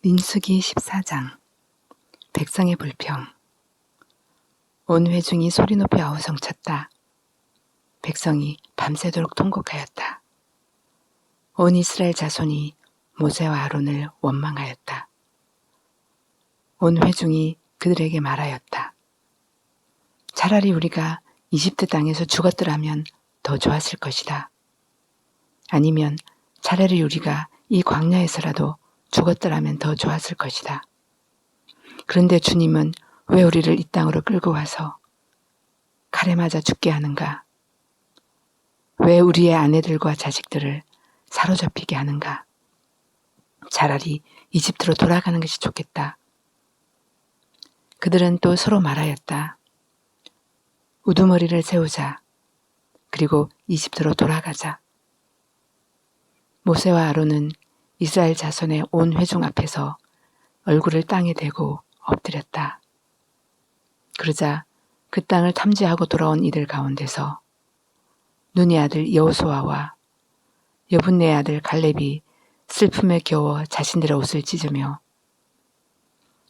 민수기 14장 백성의 불평. 온 회중이 소리 높여 아우성쳤다. 백성이 밤새도록 통곡하였다. 온 이스라엘 자손이 모세와 아론을 원망하였다. 온 회중이 그들에게 말하였다. 차라리 우리가 이집트 땅에서 죽었더라면 더 좋았을 것이다. 아니면 차라리 우리가 이 광야에서라도 죽었더라면 더 좋았을 것이다. 그런데 주님은 왜 우리를 이 땅으로 끌고 와서 칼에 맞아 죽게 하는가? 왜 우리의 아내들과 자식들을 사로잡히게 하는가? 차라리 이집트로 돌아가는 것이 좋겠다. 그들은 또 서로 말하였다. 우두머리를 세우자. 그리고 이집트로 돌아가자. 모세와 아론은 이스라엘 자손의 온 회중 앞에서 얼굴을 땅에 대고 엎드렸다. 그러자 그 땅을 탐지하고 돌아온 이들 가운데서 눈의 아들 여호수아와 여분네의 아들 갈렙이 슬픔에 겨워 자신들의 옷을 찢으며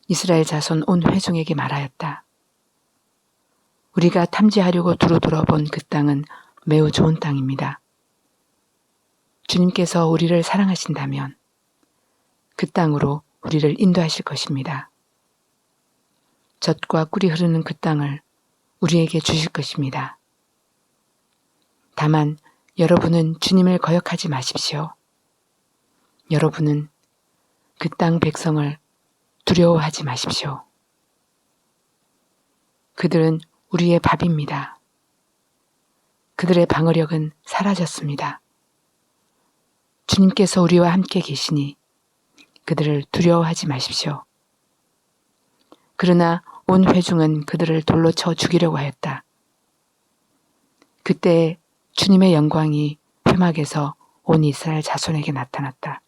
이스라엘 자손 온 회중에게 말하였다. 우리가 탐지하려고 두루 돌아본 그 땅은 매우 좋은 땅입니다. 주님께서 우리를 사랑하신다면 그 땅으로 우리를 인도하실 것입니다. 젖과 꿀이 흐르는 그 땅을 우리에게 주실 것입니다. 다만 여러분은 주님을 거역하지 마십시오. 여러분은 그 땅 백성을 두려워하지 마십시오. 그들은 우리의 밥입니다. 그들의 방어력은 사라졌습니다. 주님께서 우리와 함께 계시니 그들을 두려워하지 마십시오. 그러나 온 회중은 그들을 돌로 쳐 죽이려고 하였다. 그때 주님의 영광이 회막에서 온 이스라엘 자손에게 나타났다.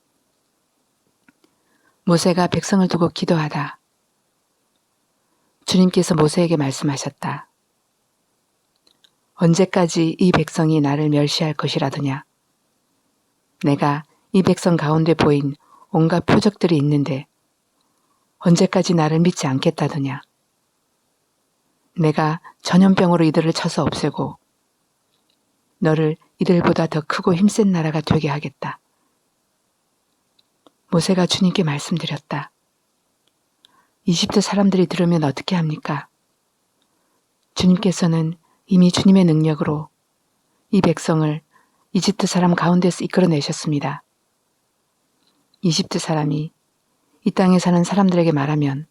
모세가 백성을 두고 기도하다. 주님께서 모세에게 말씀하셨다. 언제까지 이 백성이 나를 멸시할 것이라더냐? 내가 이 백성 가운데 보인 온갖 표적들이 있는데 언제까지 나를 믿지 않겠다더냐? 내가 전염병으로 이들을 쳐서 없애고 너를 이들보다 더 크고 힘센 나라가 되게 하겠다. 모세가 주님께 말씀드렸다. 이집트 사람들이 들으면 어떻게 합니까? 주님께서는 이미 주님의 능력으로 이 백성을 이집트 사람 가운데서 이끌어내셨습니다. 이집트 사람이 이 땅에 사는 사람들에게 말하면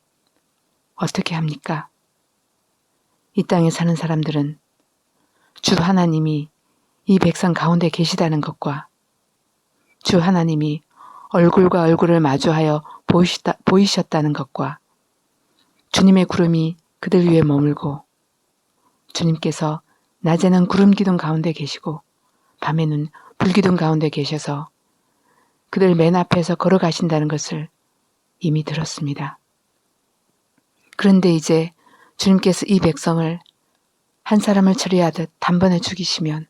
어떻게 합니까? 이 땅에 사는 사람들은 주 하나님이 이 백성 가운데 계시다는 것과 주 하나님이 얼굴과 얼굴을 마주하여 보이셨다는 것과 주님의 구름이 그들 위에 머물고 주님께서 낮에는 구름 기둥 가운데 계시고 밤에는 불기둥 가운데 계셔서 그들 맨 앞에서 걸어가신다는 것을 이미 들었습니다. 그런데 이제 주님께서 이 백성을 한 사람을 처리하듯 단번에 죽이시면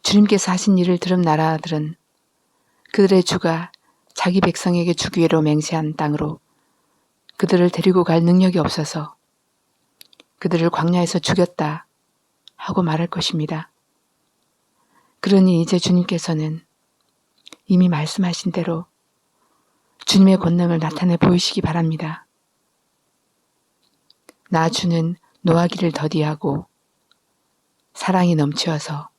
주님께서 하신 일을 들은 나라들은 그들의 주가 자기 백성에게 주기로 맹세한 땅으로 그들을 데리고 갈 능력이 없어서 그들을 광야에서 죽였다 하고 말할 것입니다. 그러니 이제 주님께서는 이미 말씀하신 대로 주님의 권능을 나타내 보이시기 바랍니다. 나 주는 노하기를 더디하고 사랑이 넘치어서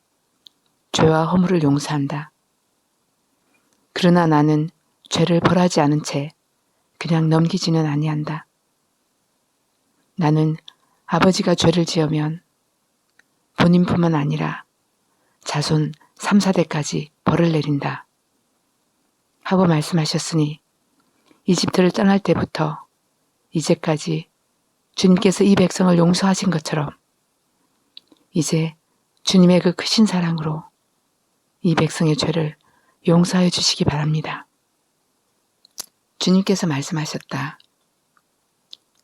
죄와 허물을 용서한다. 그러나 나는 죄를 벌하지 않은 채 그냥 넘기지는 아니한다. 나는 아버지가 죄를 지으면 본인뿐만 아니라 자손 3, 4대까지 벌을 내린다. 하고 말씀하셨으니 이집트를 떠날 때부터 이제까지 주님께서 이 백성을 용서하신 것처럼 이제 주님의 그 크신 사랑으로 이 백성의 죄를 용서하여 주시기 바랍니다. 주님께서 말씀하셨다.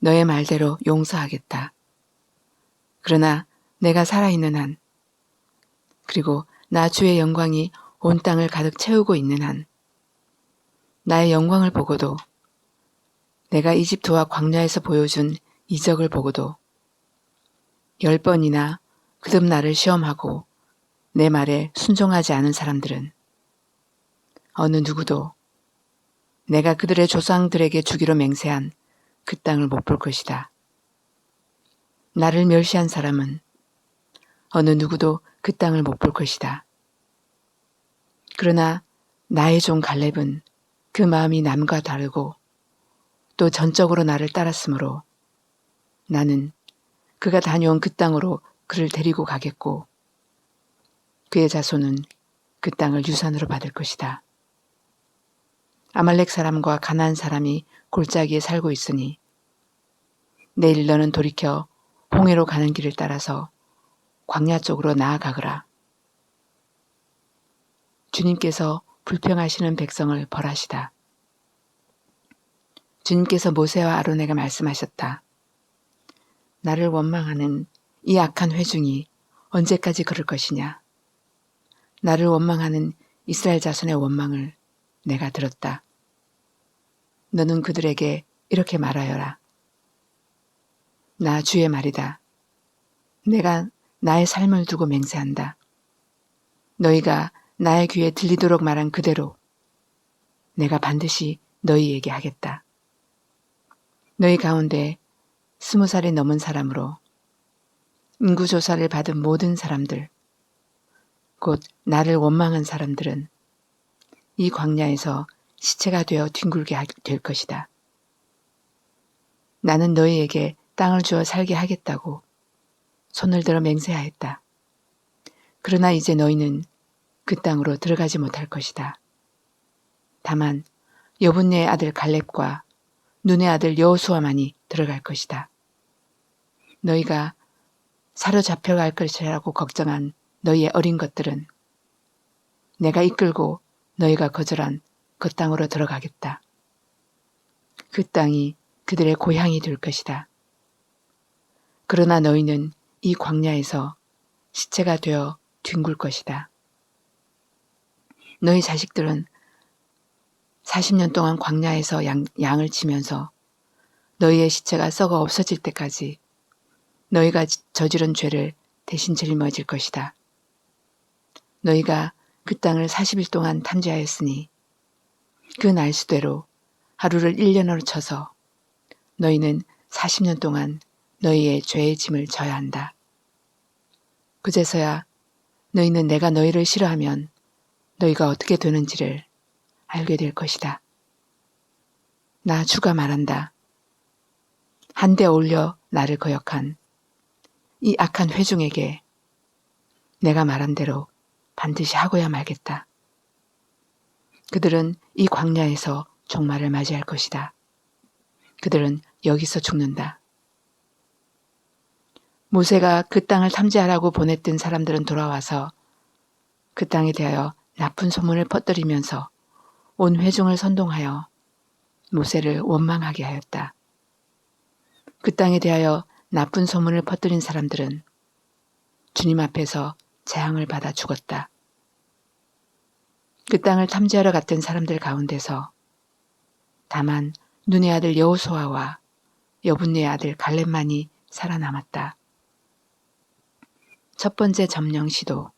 너의 말대로 용서하겠다. 그러나 내가 살아있는 한, 그리고 나 주의 영광이 온 땅을 가득 채우고 있는 한, 나의 영광을 보고도, 내가 이집트와 광야에서 보여준 이적을 보고도 10번이나 그듭 나를 시험하고 내 말에 순종하지 않은 사람들은 어느 누구도 내가 그들의 조상들에게 주기로 맹세한 그 땅을 못 볼 것이다. 나를 멸시한 사람은 어느 누구도 그 땅을 못 볼 것이다. 그러나 나의 종 갈렙은 그 마음이 남과 다르고 또 전적으로 나를 따랐으므로 나는 그가 다녀온 그 땅으로 그를 데리고 가겠고 그의 자손은 그 땅을 유산으로 받을 것이다. 아말렉 사람과 가나안 사람이 골짜기에 살고 있으니 내일 너는 돌이켜 홍해로 가는 길을 따라서 광야 쪽으로 나아가거라. 주님께서 불평하시는 백성을 벌하시다. 주님께서 모세와 아론에게 말씀하셨다. 나를 원망하는 이 악한 회중이 언제까지 그럴 것이냐. 나를 원망하는 이스라엘 자손의 원망을 내가 들었다. 너는 그들에게 이렇게 말하여라. 나 주의 말이다. 내가 나의 삶을 두고 맹세한다. 너희가 나의 귀에 들리도록 말한 그대로 내가 반드시 너희에게 하겠다. 너희 가운데 20살이 넘은 사람으로 인구조사를 받은 모든 사람들, 곧 나를 원망한 사람들은 이 광야에서 시체가 되어 뒹굴게 될 것이다. 나는 너희에게 땅을 주어 살게 하겠다고 손을 들어 맹세하였다. 그러나 이제 너희는 그 땅으로 들어가지 못할 것이다. 다만 여분네의 아들 갈렙과 눈의 아들 여호수아만이 들어갈 것이다. 너희가 사로잡혀갈 것이라고 걱정한 너희의 어린 것들은 내가 이끌고 너희가 거절한 그 땅으로 들어가겠다. 그 땅이 그들의 고향이 될 것이다. 그러나 너희는 이 광야에서 시체가 되어 뒹굴 것이다. 너희 자식들은 40년 동안 광야에서 양을 치면서 너희의 시체가 썩어 없어질 때까지 너희가 저지른 죄를 대신 짊어질 것이다. 너희가 그 땅을 40일 동안 탐지하였으니 그 날수대로 하루를 1년으로 쳐서 너희는 40년 동안 너희의 죄의 짐을 져야 한다. 그제서야 너희는 내가 너희를 싫어하면 너희가 어떻게 되는지를 알게 될 것이다. 나 주가 말한다. 한데 올려 나를 거역한 이 악한 회중에게 내가 말한 대로 반드시 하고야 말겠다. 그들은 이 광야에서 종말을 맞이할 것이다. 그들은 여기서 죽는다. 모세가 그 땅을 탐지하라고 보냈던 사람들은 돌아와서 그 땅에 대하여 나쁜 소문을 퍼뜨리면서 온 회중을 선동하여 모세를 원망하게 하였다. 그 땅에 대하여 나쁜 소문을 퍼뜨린 사람들은 주님 앞에서 재앙을 받아 죽었다. 그 땅을 탐지하러 갔던 사람들 가운데서 다만 눈의 아들 여호수아와 여분네의 아들 갈렙만이 살아남았다. 첫 번째 점령 시도.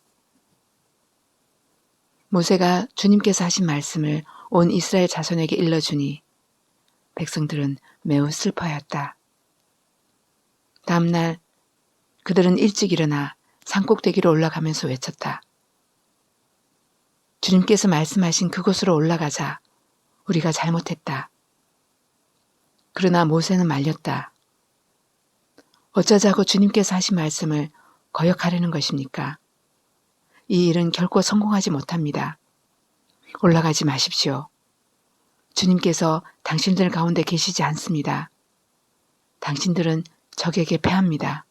모세가 주님께서 하신 말씀을 온 이스라엘 자손에게 일러주니 백성들은 매우 슬퍼하였다. 다음날 그들은 일찍 일어나 산꼭대기로 올라가면서 외쳤다. 주님께서 말씀하신 그곳으로 올라가자. 우리가 잘못했다. 그러나 모세는 말렸다. 어쩌자고 주님께서 하신 말씀을 거역하려는 것입니까? 이 일은 결코 성공하지 못합니다. 올라가지 마십시오. 주님께서 당신들 가운데 계시지 않습니다. 당신들은 적에게 패합니다.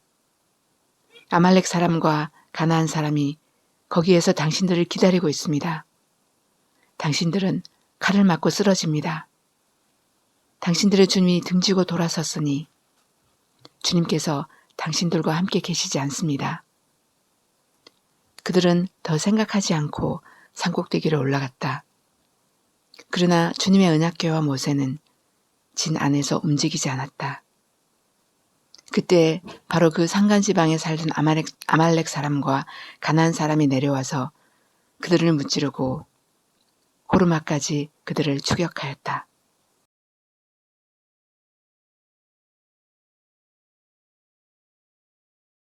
아말렉 사람과 가나안 사람이 거기에서 당신들을 기다리고 있습니다. 당신들은 칼을 맞고 쓰러집니다. 당신들의 주님이 등지고 돌아섰으니 주님께서 당신들과 함께 계시지 않습니다. 그들은 더 생각하지 않고 산꼭대기로 올라갔다. 그러나 주님의 언약궤와 모세는 진 안에서 움직이지 않았다. 그때 바로 그 산간지방에 살던 아말렉 사람과 가나안 사람이 내려와서 그들을 무찌르고 호르마까지 그들을 추격하였다.